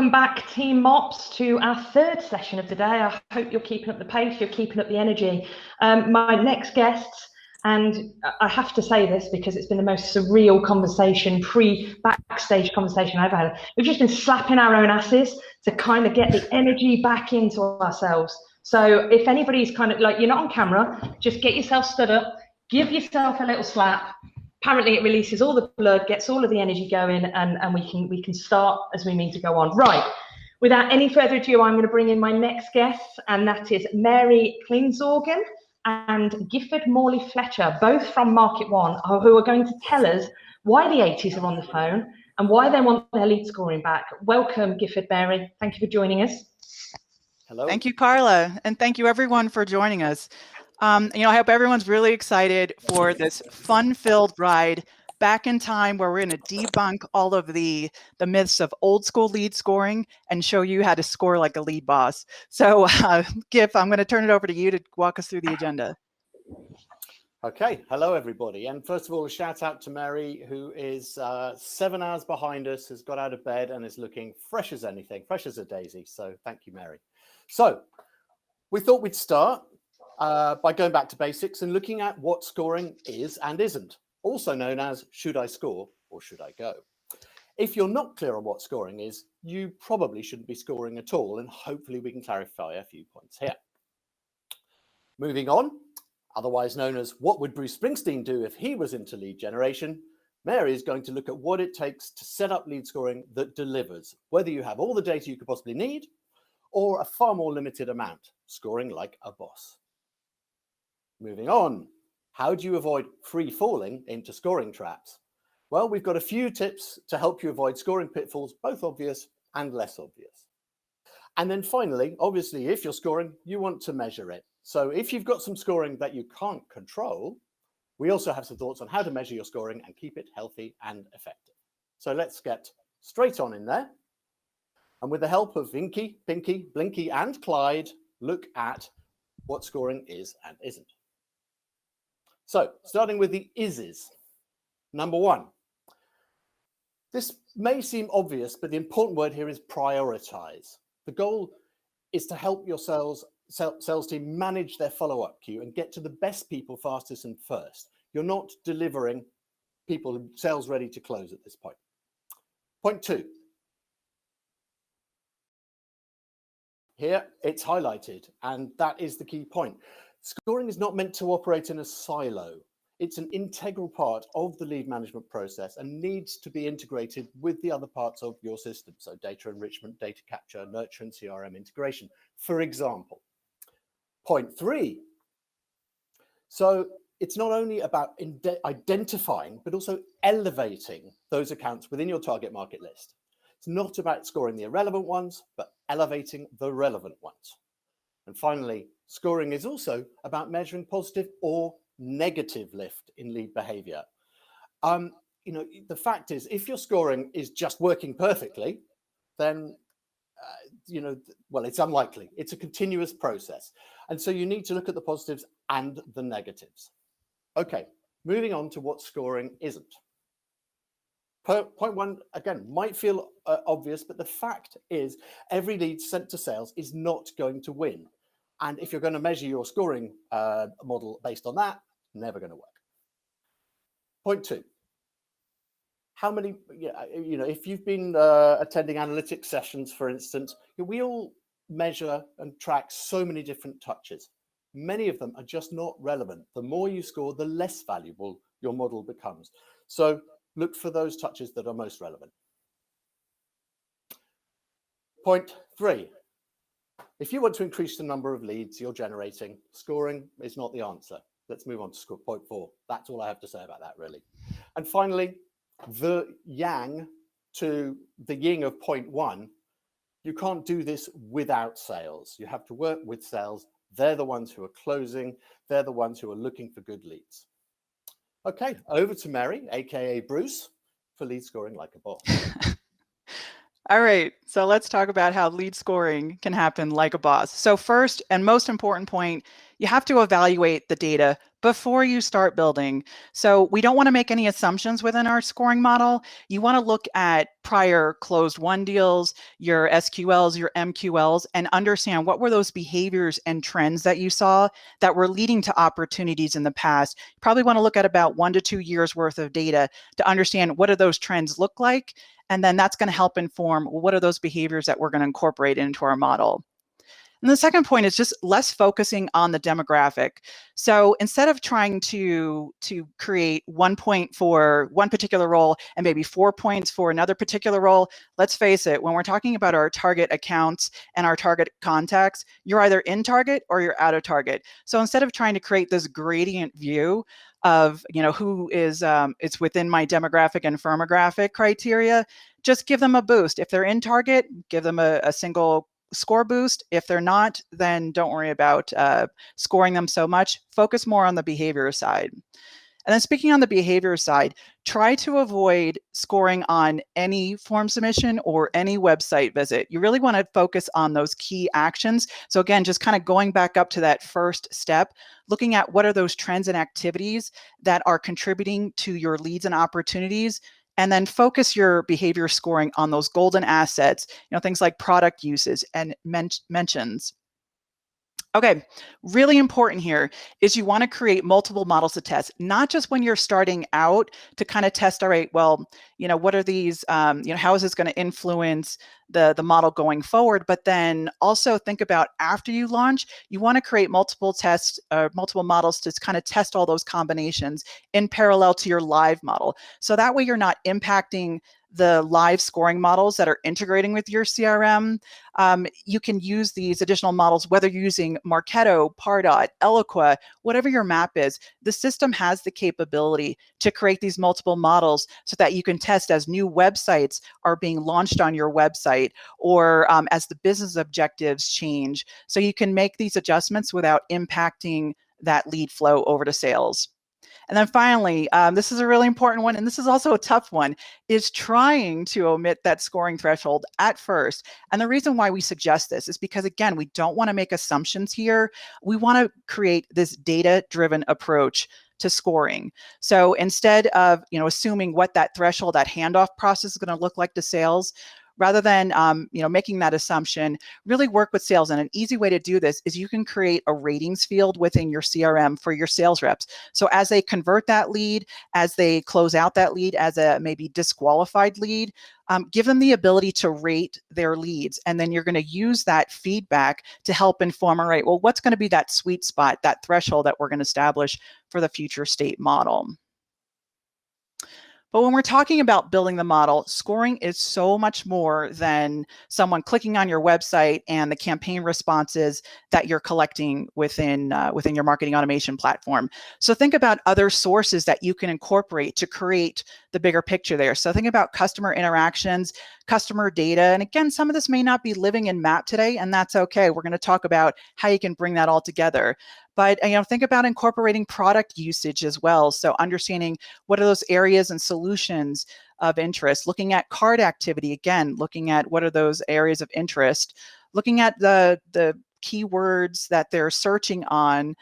welcome back, Team Mops, to our third session of the day. I hope you're keeping up the pace, you're keeping up the energy. My next guests, and I have to say this because it's been the most surreal conversation, backstage conversation I've had. We've just been slapping our own asses to kind of get the energy back into ourselves. So if anybody's kind of like, you're not on camera, just get yourself stood up, give yourself a little slap. Apparently it releases all the blood, gets all of the energy going, and we can start as we mean to go on. Right, without any further ado, I'm going to bring in my next guests, and that is Mary Kleinsorgen and Gifford Morley-Fletcher, both from MarketOne, who are going to tell us why the 80s are on the phone and why they want their lead scoring back. Welcome, Gifford, Mary. Thank you for joining us. Hello. Thank you, Carla, and thank you everyone for joining us. I hope everyone's really excited for this fun-filled ride back in time where we're going to debunk all of the myths of old school lead scoring and show you how to score like a lead boss. So, Giff, I'm going to turn it over to you to walk us through the agenda. Okay, hello everybody. And first of all, a shout out to Mary, who is 7 hours behind us, has got out of bed and is looking fresh as anything, fresh as a daisy. So thank you, Mary. So we thought we'd start by going back to basics and looking at what scoring is and isn't, also known as should I score or should I go? If you're not clear on what scoring is, you probably shouldn't be scoring at all, and hopefully we can clarify a few points here. Moving on, otherwise known as what would Bruce Springsteen do if he was into lead generation, Mary is going to look at what it takes to set up lead scoring that delivers, whether you have all the data you could possibly need or a far more limited amount, scoring like a boss. Moving on, how do you avoid free falling into scoring traps? Well, we've got a few tips to help you avoid scoring pitfalls, both obvious and less obvious. And then finally, obviously, if you're scoring, you want to measure it. So if you've got some scoring that you can't control, we also have some thoughts on how to measure your scoring and keep it healthy and effective. So let's get straight on in there. And with the help of Inky, Pinky, Blinky, and Clyde, look at what scoring is and isn't. So starting with the is's. Number one, this may seem obvious, but the important word here is prioritize. The goal is to help your sales team manage their follow-up queue and get to the best people fastest and first. You're not delivering people sales ready to close at this point. Point two. Here it's highlighted, and that is the key point. Scoring is not meant to operate in a silo. It's an integral part of the lead management process and needs to be integrated with the other parts of your system. So data enrichment, data capture, nurture, and CRM integration, for example. Point three. So it's not only about identifying, but also elevating those accounts within your target market list. It's not about scoring the irrelevant ones, but elevating the relevant ones. And finally, scoring is also about measuring positive or negative lift in lead behavior. The fact is, if your scoring is just working perfectly, then, well, it's unlikely. It's a continuous process. And so you need to look at the positives and the negatives. Okay, moving on to what scoring isn't. Point one, again, might feel obvious, but the fact is every lead sent to sales is not going to win. And if you're going to measure your scoring model based on that, never going to work. Point two, how many, if you've been attending analytics sessions, for instance, we all measure and track so many different touches. Many of them are just not relevant. The more you score, the less valuable your model becomes. So look for those touches that are most relevant. Point three, if you want to increase the number of leads you're generating, scoring is not the answer. Let's move on to point four. That's all I have to say about that, really. And finally, the yang to the yin of point one, you can't do this without sales. You have to work with sales. They're the ones who are closing. They're the ones who are looking for good leads. Okay, over to Mary, aka Bruce, for lead scoring like a boss. All right, so let's talk about how lead scoring can happen like a boss. So first and most important point, you have to evaluate the data before you start building. So we don't want to make any assumptions within our scoring model. You want to look at prior closed won deals, your SQLs, your MQLs, and understand what were those behaviors and trends that you saw that were leading to opportunities in the past. You probably want to look at about 1 to 2 years worth of data to understand what do those trends look like. And then that's going to help inform what are those behaviors that we're going to incorporate into our model. And the second point is just less focusing on the demographic. So instead of trying to create 1 point for one particular role and maybe 4 points for another particular role, let's face it, when we're talking about our target accounts and our target contacts, you're either in target or you're out of target. So instead of trying to create this gradient view of who is it's within my demographic and firmographic criteria, just give them a boost. If they're in target, give them a single score boost. If they're not, then don't worry about scoring them so much. Focus more on the behavior side. And then speaking on the behavior side, try to avoid scoring on any form submission or any website visit. You really want to focus on those key actions. So again, just kind of going back up to that first step, looking at what are those trends and activities that are contributing to your leads and opportunities, and then focus your behavior scoring on those golden assets, things like product uses and mentions. Okay, really important here is you want to create multiple models to test, not just when you're starting out to kind of test, all right, well, what are these, how is this going to influence the model going forward? But then also think about after you launch, you want to create multiple tests, multiple models to kind of test all those combinations in parallel to your live model. So that way you're not impacting the live scoring models that are integrating with your CRM. You can use these additional models, whether you're using Marketo, Pardot, Eloqua, whatever your map is. The system has the capability to create these multiple models so that you can test as new websites are being launched on your website or as the business objectives change. So you can make these adjustments without impacting that lead flow over to sales. And then finally, this is a really important one, and this is also a tough one, is trying to omit that scoring threshold at first. And the reason why we suggest this is because, again, we don't want to make assumptions here. We want to create this data-driven approach to scoring. So instead of assuming what that threshold, that handoff process is going to look like to sales, rather than making that assumption, really work with sales. And an easy way to do this is you can create a ratings field within your CRM for your sales reps. So as they convert that lead, as they close out that lead as a maybe disqualified lead, give them the ability to rate their leads. And then you're going to use that feedback to help inform, all right, well, what's going to be that sweet spot, that threshold that we're going to establish for the future state model. But when we're talking about building the model, scoring is so much more than someone clicking on your website and the campaign responses that you're collecting within your marketing automation platform. So think about other sources that you can incorporate to create the bigger picture there. So think about customer interactions, customer data. And again, some of this may not be living in map today, and that's okay. We're going to talk about how you can bring that all together. But think about incorporating product usage as well. So understanding what are those areas and solutions of interest, looking at cart activity, again, looking at what are those areas of interest, looking at the keywords that they're searching on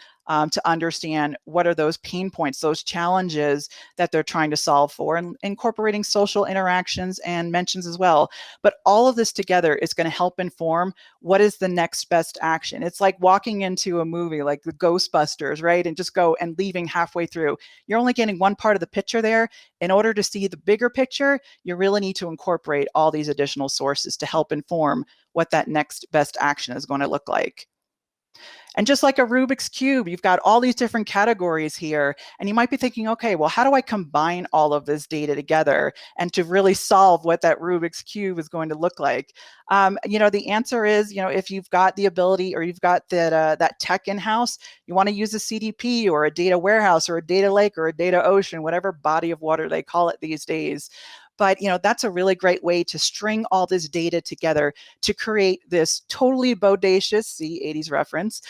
to understand what are those pain points, those challenges that they're trying to solve for, and incorporating social interactions and mentions as well. But all of this together is going to help inform what is the next best action. It's like walking into a movie like the Ghostbusters, right? And just go and leaving halfway through. You're only getting one part of the picture there. In order to see the bigger picture, you really need to incorporate all these additional sources to help inform what that next best action is going to look like. And just like a Rubik's Cube, you've got all these different categories here. And you might be thinking, okay, well, how do I combine all of this data together and to really solve what that Rubik's Cube is going to look like? The answer is, if you've got the ability or you've got that tech in-house, you want to use a CDP or a data warehouse or a data lake or a data ocean, whatever body of water they call it these days. But that's a really great way to string all this data together to create this totally bodacious, see 80s reference,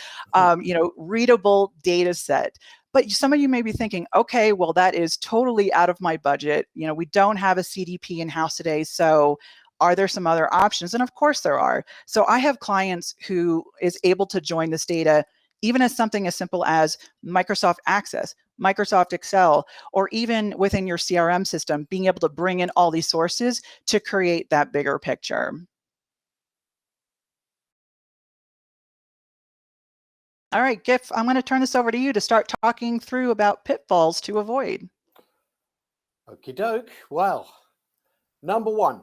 readable data set. But some of you may be thinking, okay, well, that is totally out of my budget. We don't have a CDP in-house today, so are there some other options? And of course there are. So I have clients who is able to join this data even as something as simple as Microsoft Access, Microsoft Excel, or even within your CRM system, being able to bring in all these sources to create that bigger picture. All right, Gif, I'm going to turn this over to you to start talking through about pitfalls to avoid. Okie doke. Well, number one,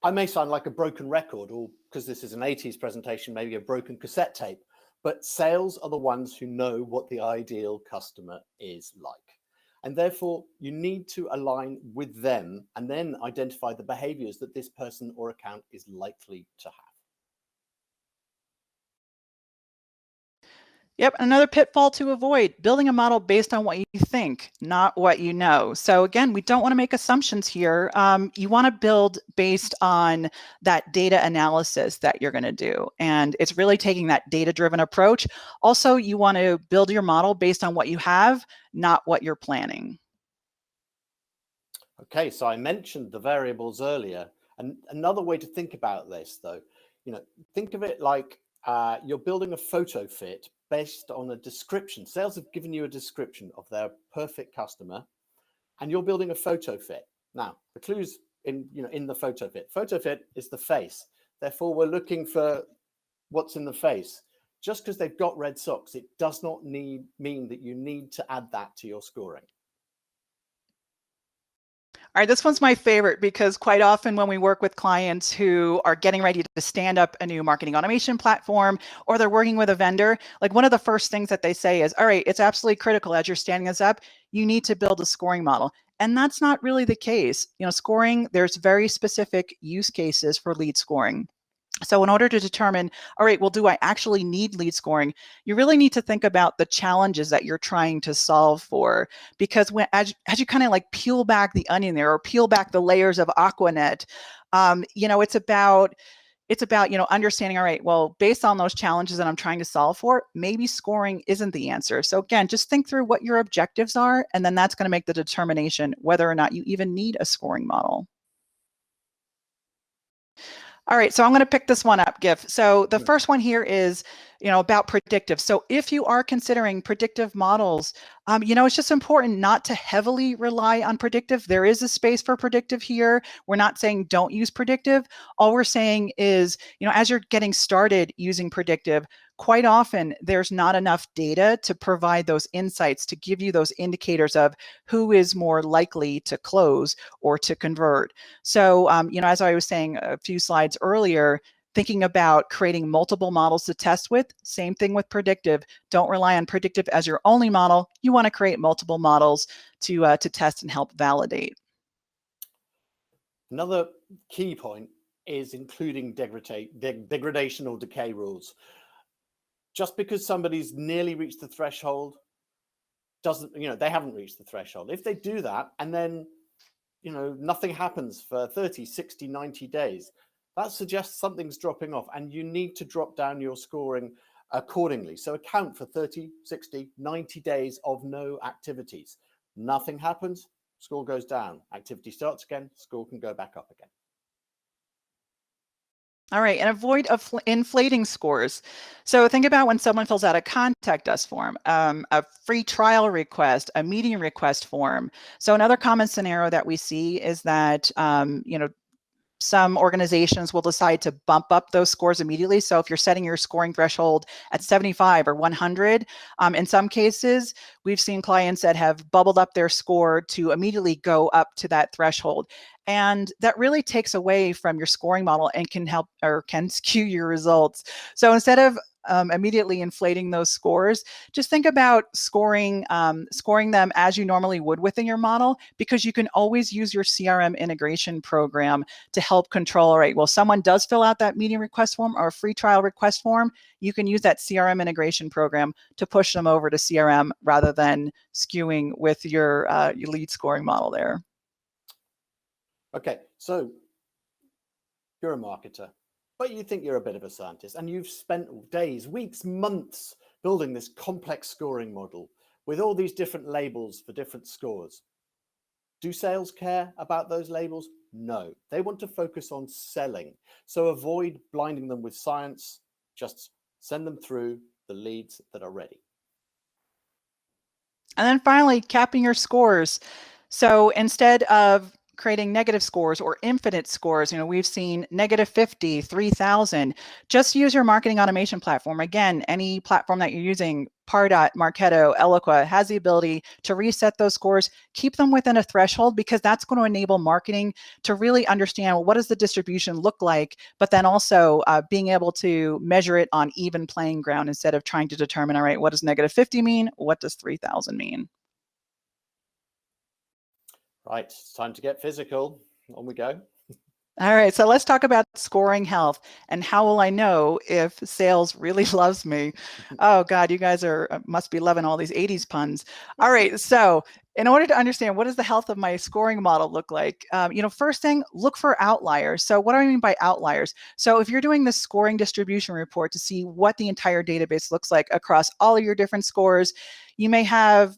I may sound like a broken record, or because this is an 80s presentation, maybe a broken cassette tape, but sales are the ones who know what the ideal customer is like. And therefore, you need to align with them and then identify the behaviors that this person or account is likely to have. Yep, another pitfall to avoid, building a model based on what you think, not what you know. So again, we don't want to make assumptions here. You want to build based on that data analysis that you're going to do. And it's really taking that data-driven approach. Also, you want to build your model based on what you have, not what you're planning. Okay, so I mentioned the variables earlier. And another way to think about this, though, think of it like you're building a photo fit based on a description. Sales have given you a description of their perfect customer, and you're building a photo fit. Now, the clues in the photo fit. Photo fit is the face. Therefore, we're looking for what's in the face. Just because they've got red socks, it does not mean that you need to add that to your scoring. All right, this one's my favorite because quite often when we work with clients who are getting ready to stand up a new marketing automation platform, or they're working with a vendor, like one of the first things that they say is, all right, it's absolutely critical as you're standing this up, you need to build a scoring model. And that's not really the case. Scoring, there's very specific use cases for lead scoring. So in order to determine, all right, well, do I actually need lead scoring? You really need to think about the challenges that you're trying to solve for, because as you kind of like peel back the onion there, or peel back the layers of Aquanet, it's about understanding, all right, well, based on those challenges that I'm trying to solve for, maybe scoring isn't the answer. So again, just think through what your objectives are, and then that's going to make the determination whether or not you even need a scoring model. All right, so I'm going to pick this one up, Gif. So the first one here is, about predictive. So if you are considering predictive models, it's just important not to heavily rely on predictive. There is a space for predictive here. We're not saying don't use predictive. All we're saying is, as you're getting started using predictive, quite often there's not enough data to provide those insights, to give you those indicators of who is more likely to close or to convert. So, as I was saying a few slides earlier, thinking about creating multiple models to test with, same thing with predictive. Don't rely on predictive as your only model. You want to create multiple models to test and help validate. Another key point is including degradation or decay rules. Just because somebody's nearly reached the threshold doesn't, they haven't reached the threshold. If they do that and then, nothing happens for 30, 60, 90 days, that suggests something's dropping off, and you need to drop down your scoring accordingly. So account for 30, 60, 90 days of no activities. Nothing happens, score goes down. Activity starts again, score can go back up again. All right, and avoid inflating scores. So think about when someone fills out a contact us form, a free trial request, a meeting request form. So another common scenario that we see is that, some organizations will decide to bump up those scores immediately. So if you're setting your scoring threshold at 75 or 100, in some cases, we've seen clients that have bubbled up their score to immediately go up to that threshold. And that really takes away from your scoring model and can help or can skew your results. So instead of immediately inflating those scores, just think about scoring them as you normally would within your model, because you can always use your CRM integration program to help control, all right, well, someone does fill out that meeting request form or a free trial request form, you can use that CRM integration program to push them over to CRM rather than skewing with your lead scoring model there. Okay, so you're a marketer, but you think you're a bit of a scientist, and you've spent days, weeks, months building this complex scoring model with all these different labels for different scores. Do sales care about those labels? No, they want to focus on selling. So avoid blinding them with science, just send them through, the leads that are ready. And then finally, capping your scores. So instead of creating negative scores or infinite scores, we've seen -50, 3,000. Just use your marketing automation platform. Again, any platform that you're using, Pardot, Marketo, Eloqua, has the ability to reset those scores, keep them within a threshold, because that's going to enable marketing to really understand, well, what does the distribution look like, but then also being able to measure it on even playing ground instead of trying to determine, all right, what does -50 mean? What does 3,000 mean? Right, it's time to get physical. On we go. All right, so let's talk about scoring health and how will I know if sales really loves me? Oh God, you guys must be loving all these 80s puns. All right, so in order to understand what does the health of my scoring model look like, first thing, look for outliers. So what do I mean by outliers? So if you're doing this scoring distribution report to see what the entire database looks like across all of your different scores, you may have,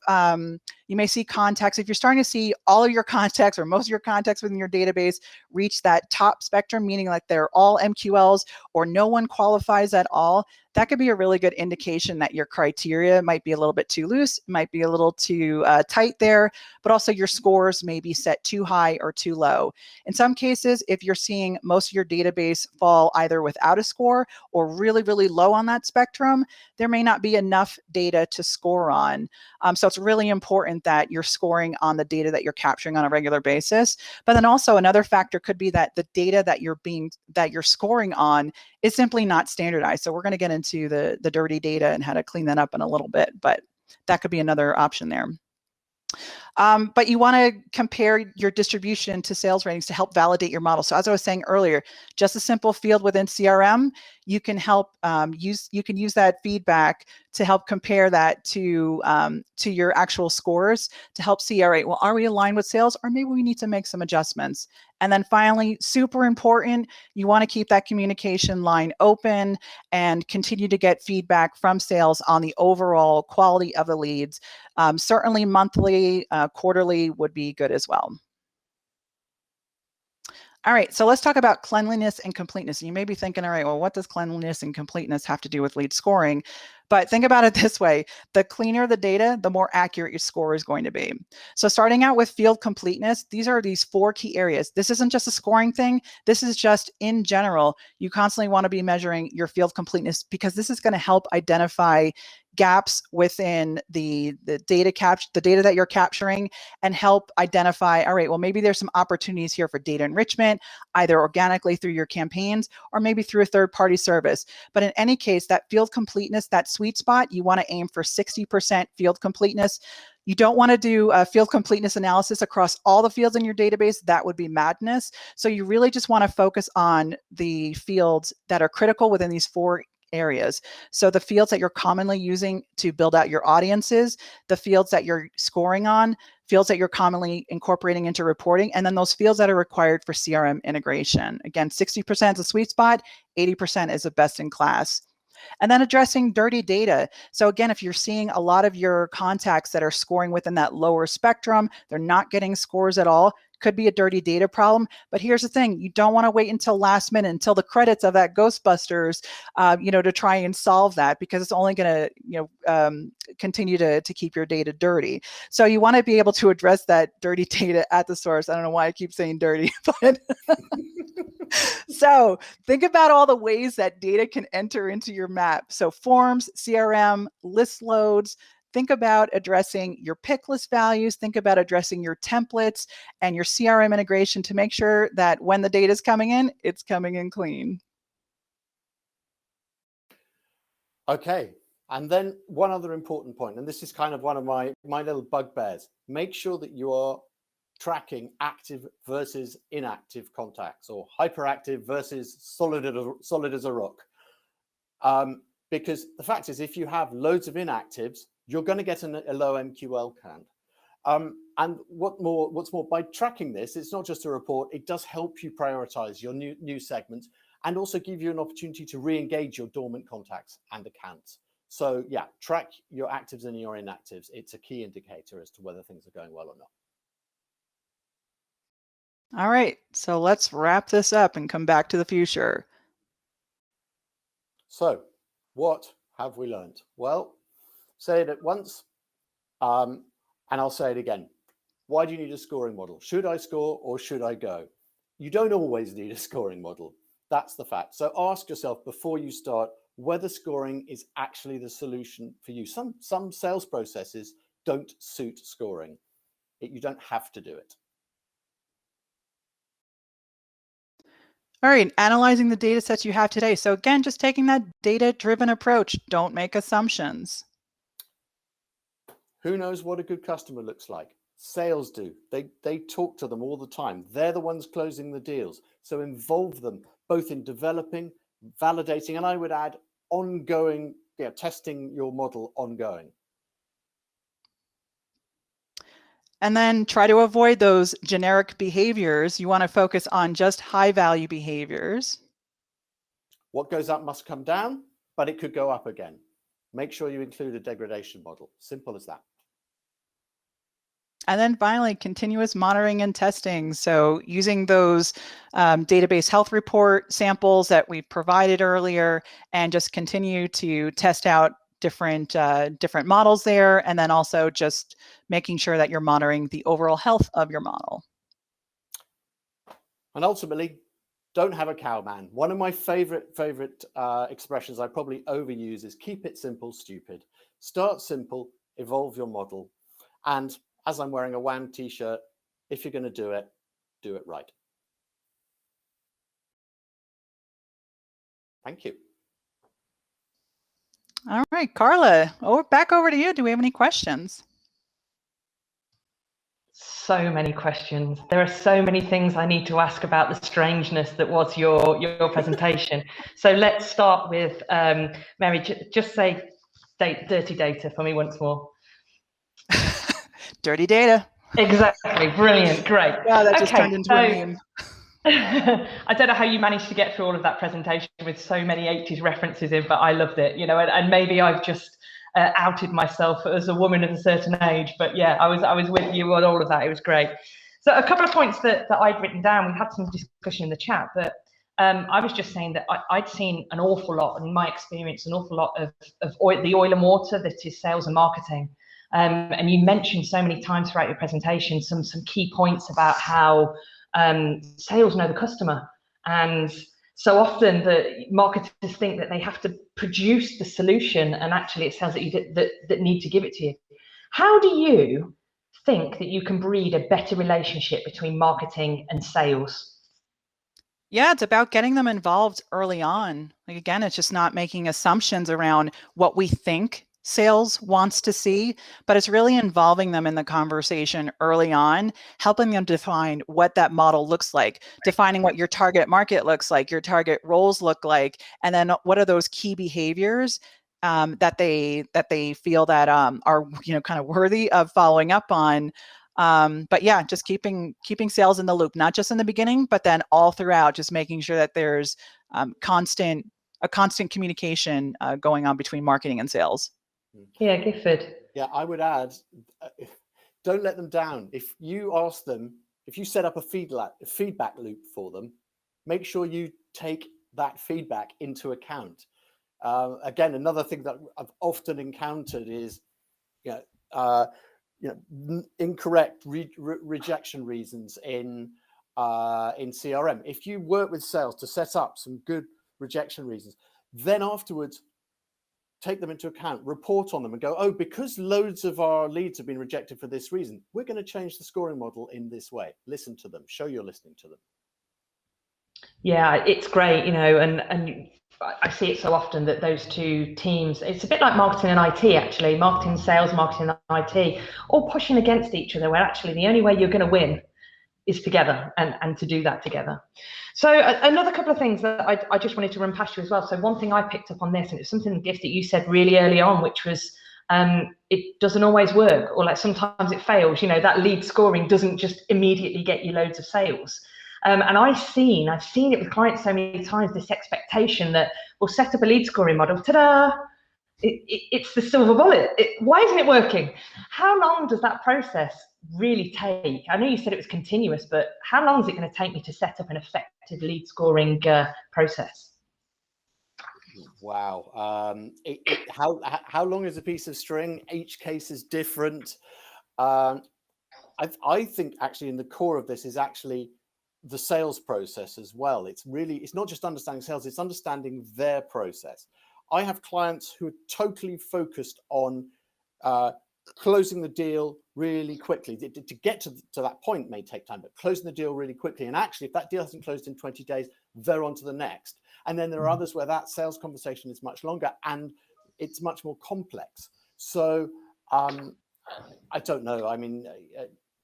you may see contacts. If you're starting to see all of your contacts or most of your contacts within your database reach that top spectrum, meaning like they're all MQLs or no one qualifies at all, that could be a really good indication that your criteria might be a little bit too loose, might be a little too tight there, but also your scores may be set too high or too low. In some cases, if you're seeing most of your database fall either without a score or really, really low on that spectrum, there may not be enough data to score on. So it's really important that you're scoring on the data that you're capturing on a regular basis. But then also another factor could be that the data that you're scoring on is simply not standardized. So we're going to get into the dirty data and how to clean that up in a little bit, but that could be another option there. But you want to compare your distribution to sales ratings to help validate your model. So as I was saying earlier, just a simple field within CRM, you can help use that feedback to help compare that to your actual scores to help see, all right, well, are we aligned with sales, or maybe we need to make some adjustments. And then finally, super important, you want to keep that communication line open and continue to get feedback from sales on the overall quality of the leads. Certainly monthly, quarterly would be good as well. All right, so let's talk about cleanliness and completeness. You may be thinking, all right, well, what does cleanliness and completeness have to do with lead scoring? But think about it this way. The cleaner the data, the more accurate your score is going to be. So starting out with field completeness, these are these 4 key areas. This isn't just a scoring thing. This is just in general. You constantly want to be measuring your field completeness because this is going to help identify gaps within the data that you're capturing and help identify, all right, well, maybe there's some opportunities here for data enrichment, either organically through your campaigns or maybe through a third-party service. But in any case, that field completeness, that sweet spot, you want to aim for 60% field completeness. You don't want to do a field completeness analysis across all the fields in your database. That would be madness. So you really just want to focus on the fields that are critical within these 4 areas. So the fields that you're commonly using to build out your audiences, the fields that you're scoring on, fields that you're commonly incorporating into reporting, and then those fields that are required for CRM integration. Again, 60% is a sweet spot, 80% is a best in class. And then addressing dirty data. So again, if you're seeing a lot of your contacts that are scoring within that lower spectrum, they're not getting scores at all, could be a dirty data problem. But here's the thing, you don't want to wait until last minute, until the credits of that Ghostbusters, to try and solve that, because it's only going to, continue to keep your data dirty. So you want to be able to address that dirty data at the source. I don't know why I keep saying dirty, but so think about all the ways that data can enter into your map. So forms, CRM, list loads. Think about addressing your pick list values. Think about addressing your templates and your CRM integration to make sure that when the data is coming in, it's coming in clean. Okay. And then one other important point, and this is kind of one of my little bugbears. Make sure that you are tracking active versus inactive contacts, or hyperactive versus solid as a rock. Because the fact is, if you have loads of inactives, you're going to get a low MQL count. And what's more, by tracking this, it's not just a report, it does help you prioritize your new segments and also give you an opportunity to re-engage your dormant contacts and accounts. So yeah, track your actives and your inactives. It's a key indicator as to whether things are going well or not. All right, so let's wrap this up and come back to the future. So what have we learned? Well, say it at once, and I'll say it again. Why do you need a scoring model? Should I score or should I go? You don't always need a scoring model. That's the fact. So ask yourself before you start whether scoring is actually the solution for you. Some sales processes don't suit scoring. You don't have to do it. All right, analyzing the data sets you have today. So again, just taking that data-driven approach. Don't make assumptions. Who knows what a good customer looks like? Sales do. They talk to them all the time. They're the ones closing the deals. So involve them both in developing, validating, and I would add ongoing, testing your model ongoing. And then try to avoid those generic behaviors. You want to focus on just high value behaviors. What goes up must come down, but it could go up again. Make sure you include a degradation model. Simple as that. And then finally, continuous monitoring and testing. So using those database health report samples that we provided earlier, and just continue to test out different models there, and then also just making sure that you're monitoring the overall health of your model. And ultimately, don't have a cowman. One of my favorite expressions I probably overuse is keep it simple, stupid. Start simple, evolve your model. And as I'm wearing a WAM t-shirt, if you're going to do it right. Thank you. All right, Carla, back over to you. Do we have any questions? So many questions. There are so many things I need to ask about the strangeness that was your presentation. So let's start with Mary. Just say dirty data for me once more. Dirty data. Exactly. Brilliant. Great. Yeah, that just turned into a meme. I don't know how you managed to get through all of that presentation with so many 80s references in, but I loved it, and maybe I've just outed myself as a woman of a certain age, but yeah, I was with you on all of that. It was great. So a couple of points that I'd written down, we had some discussion in the chat, but I was just saying that I'd seen an awful lot, in my experience, an awful lot of the oil and water that is sales and marketing. And you mentioned so many times throughout your presentation some key points about how sales know the customer, and so often the marketers think that they have to produce the solution, and actually it's sales that need to give it to you. How do you think that you can breed a better relationship between marketing and sales? Yeah, it's about getting them involved early on. Like, again, it's just not making assumptions around what we think sales wants to see, but it's really involving them in the conversation early on, helping them define what that model looks like, defining what your target market looks like, your target roles look like, and then what are those key behaviors that they feel that are kind of worthy of following up on. But yeah, just keeping sales in the loop, not just in the beginning, but then all throughout, just making sure that there's constant communication going on between marketing and sales. Yeah, Gifford. Yeah, I would add, don't let them down. If you ask them, if you set up a feedback loop for them, make sure you take that feedback into account. Again, another thing that I've often encountered is, incorrect rejection reasons in CRM. If you work with sales to set up some good rejection reasons, then afterwards take them into account, report on them, and go, oh, because loads of our leads have been rejected for this reason, we're going to change the scoring model in this way. Listen to them, show you're listening to them. Yeah, it's great, and I see it so often that those two teams, it's a bit like marketing and IT, actually, marketing, sales, marketing and IT, all pushing against each other, where actually the only way you're going to win is together, and to do that together. So another couple of things that I just wanted to run past you as well. So one thing I picked up on this, and it's something, Gift, that you said really early on, which was it doesn't always work, or like sometimes it fails. That lead scoring doesn't just immediately get you loads of sales. And I've seen it with clients so many times, this expectation that we'll set up a lead scoring model, ta-da, it's the silver bullet. Why isn't it working? How long does that process really take? I know you said it was continuous, but how long is it going to take me to set up an effective lead scoring process? Wow. How long is a piece of string? Each case is different. I think actually in the core of this is actually the sales process as well. It's not just understanding sales, it's understanding their process. I have clients who are totally focused on closing the deal really quickly. To get to that point may take time, but closing the deal really quickly. And actually, if that deal hasn't closed in 20 days, they're on to the next. And then there are others where that sales conversation is much longer and it's much more complex. So I don't know. I mean,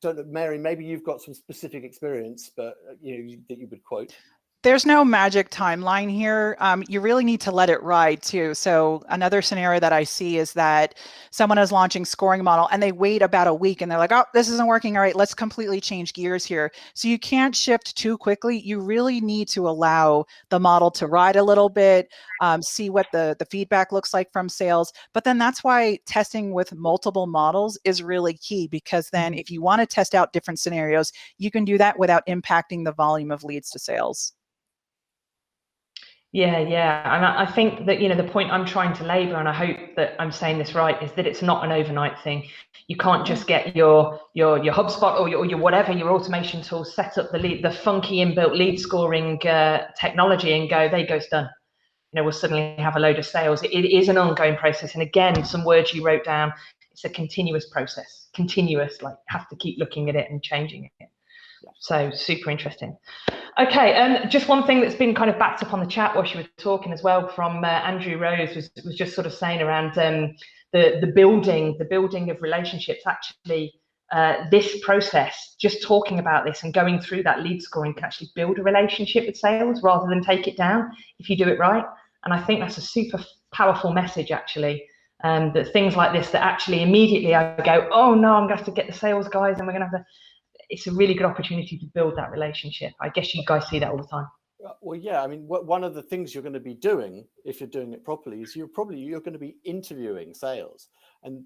don't know, Mary, maybe you've got some specific experience, but that you would quote. There's no magic timeline here. You really need to let it ride too. So another scenario that I see is that someone is launching scoring model and they wait about a week and they're like, oh, this isn't working. All right, let's completely change gears here. So you can't shift too quickly. You really need to allow the model to ride a little bit, see what the feedback looks like from sales. But then that's why testing with multiple models is really key, because then if you want to test out different scenarios, you can do that without impacting the volume of leads to sales. Yeah, and I think that, the point I'm trying to labor, and I hope that I'm saying this right, is that it's not an overnight thing. You can't just get your HubSpot or your whatever, your automation tool, set up the funky inbuilt lead scoring technology and go, there you go, it's done. We'll suddenly have a load of sales. It is an ongoing process. And again, some words you wrote down, it's a continuous process, have to keep looking at it and changing it. So super interesting. Okay, and just one thing that's been kind of backed up on the chat while you were talking as well from Andrew Rose was just sort of saying around the building of relationships. Actually, this process, just talking about this and going through that lead scoring, can actually build a relationship with sales rather than take it down if you do it right. And I think that's a super powerful message, actually. That things like this, that actually immediately I go, oh no, I'm going to have to get the sales guys and we're going to have to. It's a really good opportunity to build that relationship. I guess you guys see that all the time. Well, yeah, I mean, one of the things you're going to be doing, if you're doing it properly, is you're going to be interviewing sales. And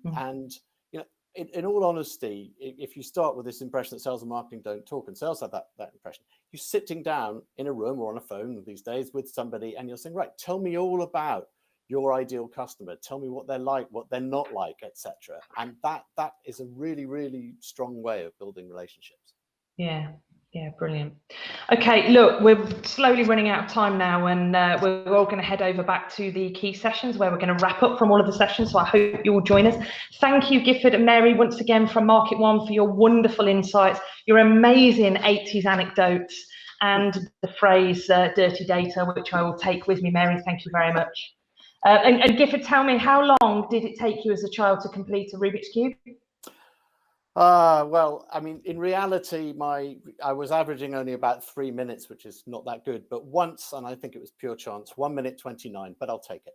in all honesty, if you start with this impression that sales and marketing don't talk, and sales have that impression, you're sitting down in a room or on a phone these days with somebody and you're saying, right, tell me all about your ideal customer, tell me what they're like, what they're not like, etc. And that is a really, really strong way of building relationships. Yeah, brilliant. Okay, look, we're slowly running out of time now, and we're all going to head over back to the key sessions where we're going to wrap up from all of the sessions. So I hope you will join us. Thank you, Gifford and Mary, once again from MarketOne for your wonderful insights, your amazing 80s anecdotes, and the phrase dirty data, which I will take with me. Mary, thank you very much. And Gifford, tell me, how long did it take you as a child to complete a Rubik's Cube? Well, I mean, in reality, I was averaging only about 3 minutes, which is not that good. But once, and I think it was pure chance, 1 minute 29, but I'll take it.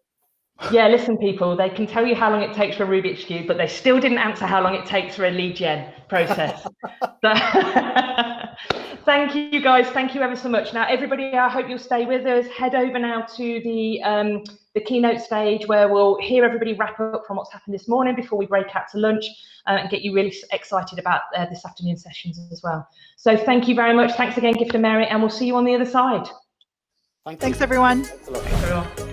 Yeah, listen, people, they can tell you how long it takes for a Rubik's Cube, but they still didn't answer how long it takes for a lead gen process. Thank you, guys. Thank you ever so much. Now, everybody, I hope you'll stay with us. Head over now to the keynote stage where we'll hear everybody wrap up from what's happened this morning before we break out to lunch and get you really excited about this afternoon sessions as well. So thank you very much. Thanks again, Gift and Mary, and we'll see you on the other side. Thanks, everyone. Thanks a lot. Thanks, everyone.